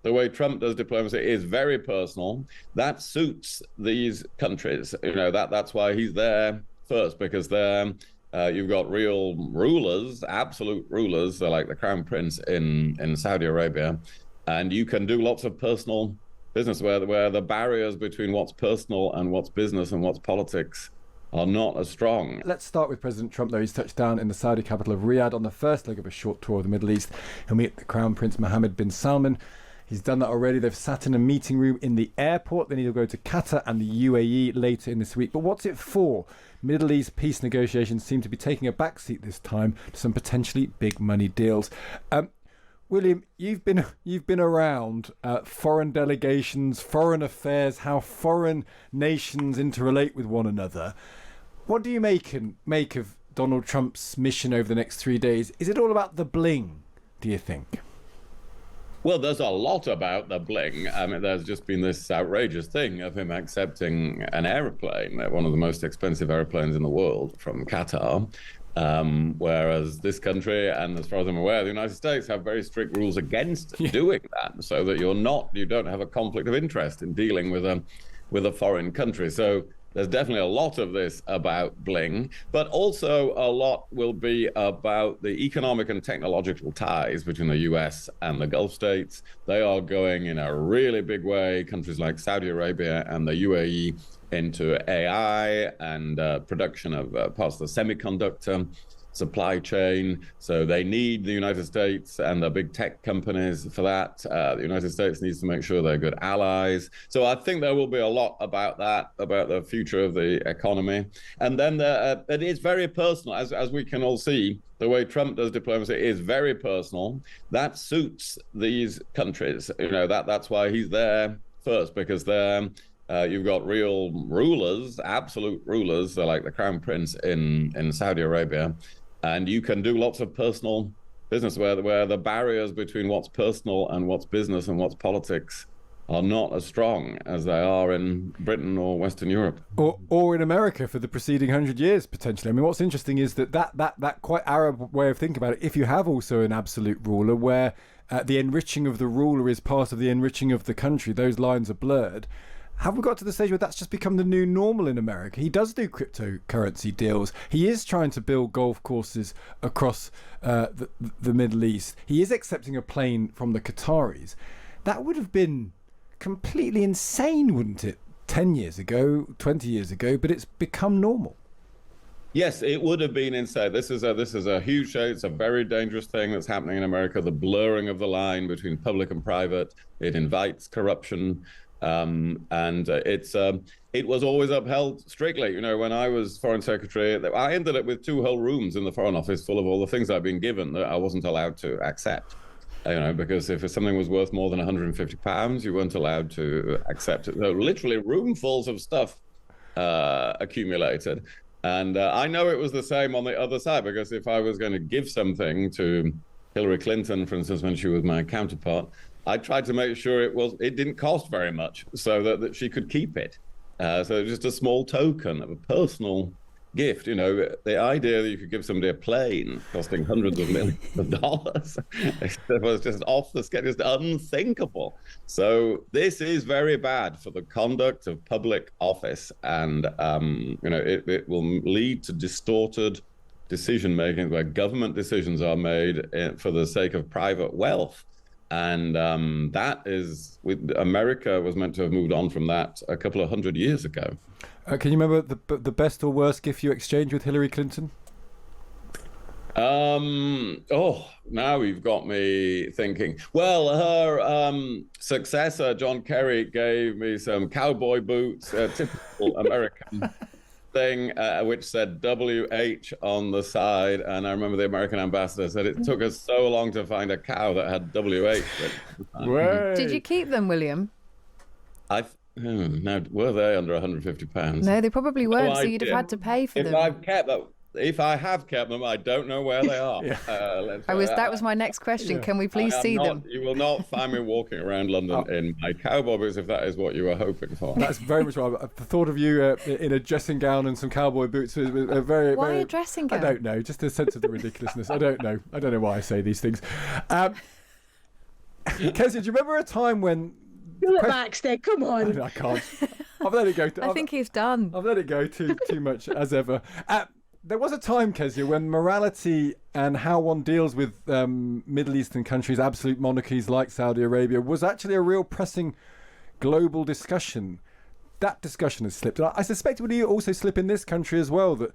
the way Trump does diplomacy is very personal. That suits these countries. That's why he's there first, because they're you've got real rulers, absolute rulers, like the Crown Prince in Saudi Arabia, and you can do lots of personal business where the barriers between what's personal and what's business and what's politics are not as strong. Let's start with President Trump, though. He's touched down in the Saudi capital of Riyadh on the first leg of a short tour of the Middle East. He'll meet the Crown Prince Mohammed bin Salman. He's done that already. They've sat in a meeting room in the airport. Then he'll go to Qatar and the UAE later in this week. But what's it for? Middle East peace negotiations seem to be taking a backseat this time to some potentially big money deals. William, you've been around foreign delegations, foreign affairs, how foreign nations interrelate with one another. What do you make of Donald Trump's mission over the next 3 days? Is it all about the bling, do you think? Well, there's a lot about the bling. I mean, there's just been this outrageous thing of him accepting an aeroplane, one of the most expensive airplanes in the world, from Qatar. Whereas this country, and as far as I'm aware, the United States have very strict rules against doing that, so that you don't have a conflict of interest in dealing with a foreign country. So there's definitely a lot of this about bling, but also a lot will be about the economic and technological ties between the US and the Gulf states. They are going in a really big way, countries like Saudi Arabia and the UAE, into AI and production of parts of the semiconductor supply chain. So they need the United States and the big tech companies for that. The United States needs to make sure they're good allies. So I think there will be a lot about that, about the future of the economy. And then it is very personal, as we can all see. The way Trump does diplomacy is very personal. That suits these countries. That's why he's there first, because they're you've got real rulers, absolute rulers, like the Crown Prince in Saudi Arabia, and you can do lots of personal business where the barriers between what's personal and what's business and what's politics are not as strong as they are in Britain or Western Europe. Or in America for the preceding 100 years, potentially. I mean, what's interesting is that quite Arab way of thinking about it, if you have also an absolute ruler where the enriching of the ruler is part of the enriching of the country, those lines are blurred. Have we got to the stage where that's just become the new normal in America? He does do cryptocurrency deals. He is trying to build golf courses across the Middle East. He is accepting a plane from the Qataris. That would have been completely insane, wouldn't it? 10 years ago, 20 years ago, but it's become normal. Yes, it would have been insane. This is a huge shame. It's a very dangerous thing that's happening in America, the blurring of the line between public and private. It invites corruption. It was always upheld strictly. When I was foreign secretary, I ended up with 2 whole rooms in the Foreign Office full of all the things I'd been given that I wasn't allowed to accept. Because if something was worth more than £150, you weren't allowed to accept it. So literally roomfuls of stuff accumulated. And I know it was the same on the other side, because if I was going to give something to Hillary Clinton, for instance, when she was my counterpart, I tried to make sure it didn't cost very much, so that she could keep it. So just a small token of a personal gift. The idea that you could give somebody a plane costing hundreds of millions of dollars was just off the scale, just unthinkable. So this is very bad for the conduct of public office, and it will lead to distorted decision making where government decisions are made for the sake of private wealth. And America was meant to have moved on from that a couple of 100 years ago. Can you remember the best or worst gift you exchanged with Hillary Clinton? Now you've got me thinking. Well, her successor, John Kerry, gave me some cowboy boots, typical American thing, which said WH on the side. And I remember the American ambassador said it took us so long to find a cow that had WH. Did you keep them, William? Now, were they under £150? No, they probably weren't, so you'd have had to pay for them. If I have kept them, I don't know where they are. That was my next question. Yeah. Can we please see them? You will not find me walking around London in my cowboy boots, if that is what you were hoping for. That's very much right. The thought of you in a dressing gown and some cowboy boots is very... Why a dressing gown? I don't know. Just a sense of the ridiculousness. I don't know why I say these things. Kezia, do you remember a time when... Pull it back, Stig, come on. I can't. I've let it go. I think he's done. I've let it go too much, as ever. There was a time, Kezia, when morality and how one deals with Middle Eastern countries, absolute monarchies like Saudi Arabia, was actually a real pressing global discussion. That discussion has slipped. I suspect it would also slip in this country as well, that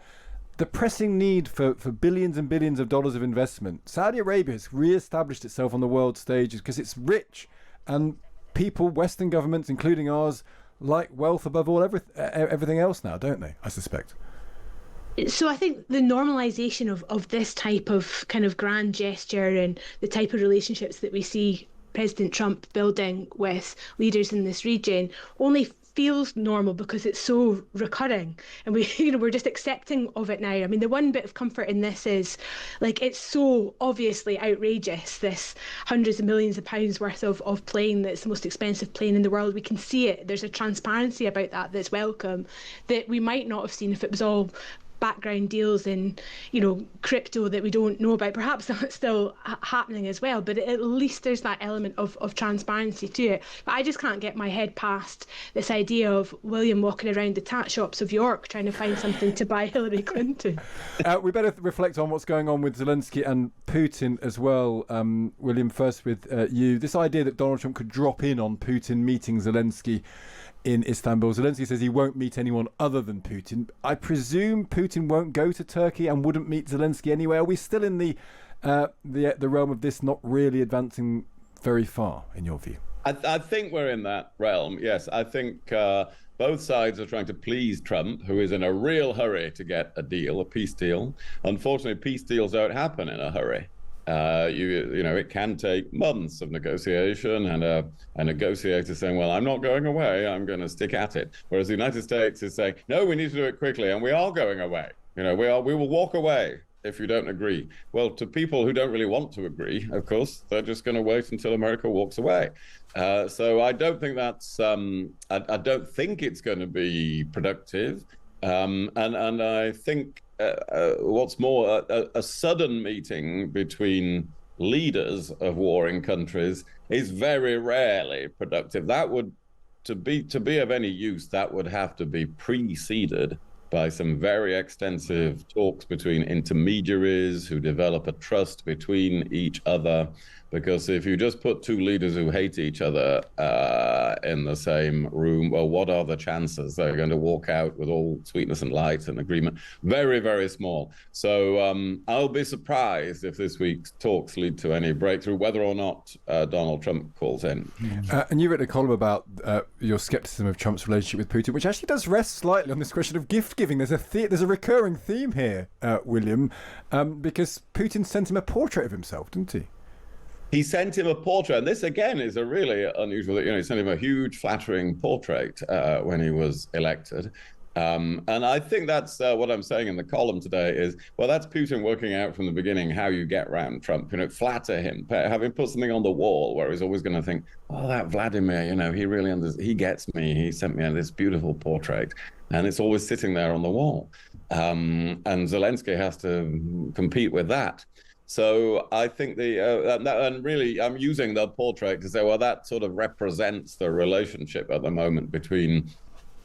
the pressing need for billions and billions of dollars of investment. Saudi Arabia has re-established itself on the world stage because it's rich, and people, Western governments, including ours, like wealth above all everything else now, don't they? I suspect. So I think the normalisation of this type of kind of grand gesture and the type of relationships that we see President Trump building with leaders in this region only feels normal because it's so recurring, and we're just accepting of it now. I mean, the one bit of comfort in this is, like, it's so obviously outrageous, this hundreds of millions of pounds worth of plane that's the most expensive plane in the world. We can see it. There's a transparency about that that's welcome, that we might not have seen if it was all background deals in, crypto that we don't know about. Perhaps that's still happening as well, but at least there's that element of transparency to it. But I just can't get my head past this idea of William walking around the tat shops of York trying to find something to buy Hillary Clinton. We better reflect on what's going on with Zelensky and Putin as well. William, first with you. This idea that Donald Trump could drop in on Putin meeting Zelensky in Istanbul. Zelensky says he won't meet anyone other than Putin. I presume Putin won't go to Turkey and wouldn't meet Zelensky anyway. Are we still in the realm of this not really advancing very far, in your view? I think we're in that realm, yes. I think both sides are trying to please Trump, who is in a real hurry to get a deal, a peace deal. Unfortunately, peace deals don't happen in a hurry. It can take months of negotiation and a negotiator saying, well, I'm not going away, I'm going to stick at it. Whereas the United States is saying, no, we need to do it quickly, and we are going away. We will walk away if you don't agree. Well, to people who don't really want to agree, of course, they're just going to wait until America walks away. So I don't think that's, I don't think it's going to be productive. And I think what's more, a sudden meeting between leaders of warring countries is very rarely productive. That would, to be of any use, that would have to be preceded by some very extensive talks between intermediaries who develop a trust between each other. Because if you just put two leaders who hate each other in the same room, well, what are the chances they're going to walk out with all sweetness and light and agreement? Very, very small. So I'll be surprised if this week's talks lead to any breakthrough, whether or not Donald Trump calls in. And you wrote a column about your skepticism of Trump's relationship with Putin, which actually does rest slightly on this question of gift giving. There's a recurring theme here, William, because Putin sent him a portrait of himself, didn't he? He sent him a portrait, and this again is a really unusual. He sent him a huge, flattering portrait when he was elected, and I think that's what I'm saying in the column today is, well, that's Putin working out from the beginning how you get round Trump. Flatter him, have him put something on the wall where he's always going to think, oh, that Vladimir, he really he gets me. He sent me this beautiful portrait, and it's always sitting there on the wall, and Zelensky has to compete with that. So I think and really I'm using the portrait to say, well, that sort of represents the relationship at the moment between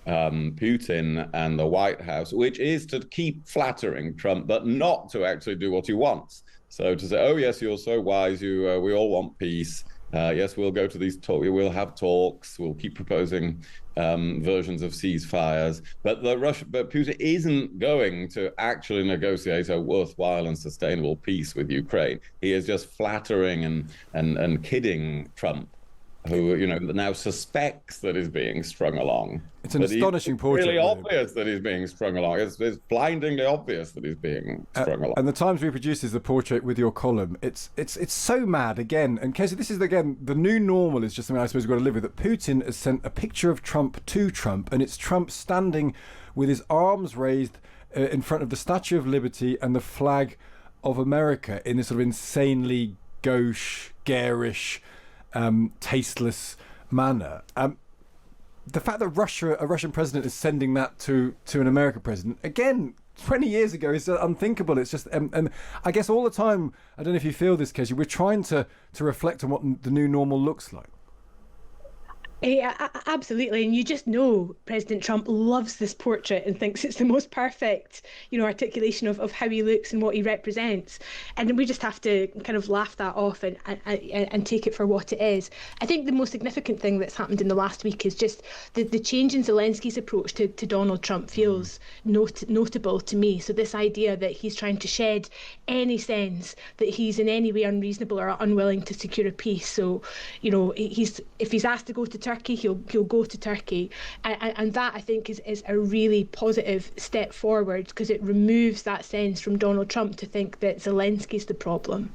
Putin and the White House, which is to keep flattering Trump, but not to actually do what he wants. So to say, oh, yes, you're so wise, we all want peace. Yes, we'll go to these talks, we'll have talks, we'll keep proposing versions of ceasefires, but Putin isn't going to actually negotiate a worthwhile and sustainable peace with Ukraine. He is just flattering and kidding Trump, who now suspects that he's being strung along. It's an astonishing portrait. It's really obvious that he's being strung along. It's blindingly obvious that he's being strung along. And the Times reproduces the portrait with your column. It's so mad again. And Casey, this is again the new normal. Is just something I suppose we've got to live with. That Putin has sent a picture of Trump to Trump, and it's Trump standing with his arms raised in front of the Statue of Liberty and the flag of America in this sort of insanely gauche, garish, tasteless manner. The fact that a Russian president is sending that to an American president, again, 20 years ago is unthinkable. It's just, and I guess all the time, I don't know if you feel this, Keji, we're trying to reflect on what the new normal looks like. Yeah, absolutely. And you just know President Trump loves this portrait and thinks it's the most perfect, articulation of how he looks and what he represents. And we just have to kind of laugh that off and take it for what it is. I think the most significant thing that's happened in the last week is just the change in Zelensky's approach to Donald Trump feels notable to me. So this idea that he's trying to shed any sense that he's in any way unreasonable or unwilling to secure a peace. So, if he's asked to go to Turkey, he'll go to Turkey, and that I think is a really positive step forward, because it removes that sense from Donald Trump to think that Zelensky's the problem.